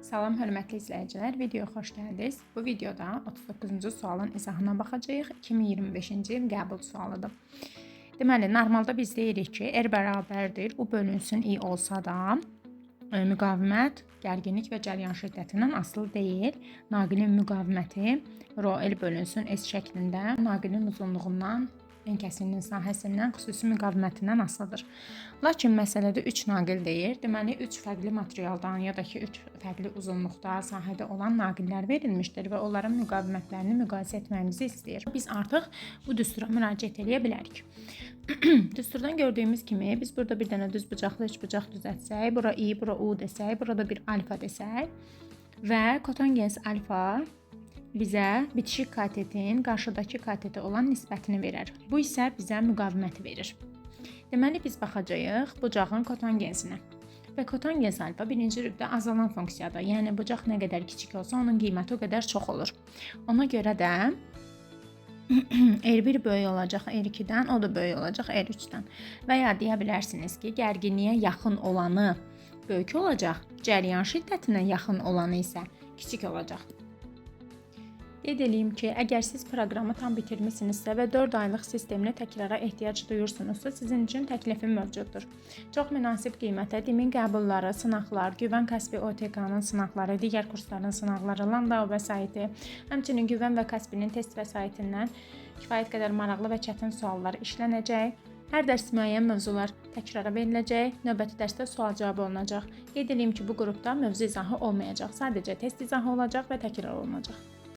Salam hörmətli izləyicilər, videoya xoş gəldiniz. Bu videoda 39-cu sualın izahına baxacağıq. 2025-ci il qəbul sualıdır. Deməli, normalda biz deyirik ki, R bərabərdir, U bölünsün I olsa da, müqavimət, gərginlik və cəryan şiddətindən asılı deyil. Naqilin müqaviməti ρL bölünsün S şəklində naqilin uzunluğundan, kəsrinin sahəsindən, xüsusi müqavimətindən asılıdır. Lakin məsələdə 3 naqil deyir. Deməli, 3 fərqli materialdan ya da ki, 3 fərqli uzunluqda, sahədə olan naqillər verilmişdir və onların müqavimətlərini müqayisə etməyimizi istəyir. Biz artıq bu düstura müraciət edə bilərik. Düsturdan gördüyümüz kimi, biz burada bir dənə düz bucaqlı üç bucaq düzəltsək, bura I, bura U desək, burada bir alfa desək və kotangens alfa bizə bitişik katetin qarşıdakı katete olan nisbətini verər. Bu isə bizə müqaviməti verir. Deməli, biz baxacağıq bucağın kotangensinə. Və kotangens alfa birinci rübdə azalan funksiyadır. Yəni, bucaq nə qədər kiçik olsa, onun qiyməti o qədər çox olur. Ona görə də R1 böyük olacaq R2-dən, o da böyük olacaq R3-dən. Və ya deyə bilərsiniz ki, gərginliyə yaxın olanı böyük olacaq, cəryan şiddətinə yaxın olanı isə kiçik olacaq. Qeyd edeyim ki, əgər siz proqramı tam bitirmisinizsə və 4 aylıq sisteminə təkrara ehtiyac duyursunuzsa, sizin üçün təklifim mövcuddur. Çox münasib qiymətə DİM-in qəbulları, sınaqlar, Güvən Kaspi OTK-nın sınaqları, digər kursların sınaqları, Landau vəsaiti, həmçinin Güvən və Kaspinin test vəsaitindən kifayət qədər maraqlı və çətin suallar işlənəcək. Hər dərs müəyyən mövzular təkrara veriləcək, növbəti dərsdə sual-cavab olunacaq. Qeyd edeyim ki, bu qrupda mövzu izahı olmayacaq, sadəcə test izahı olacaq və təkrar olunacaq.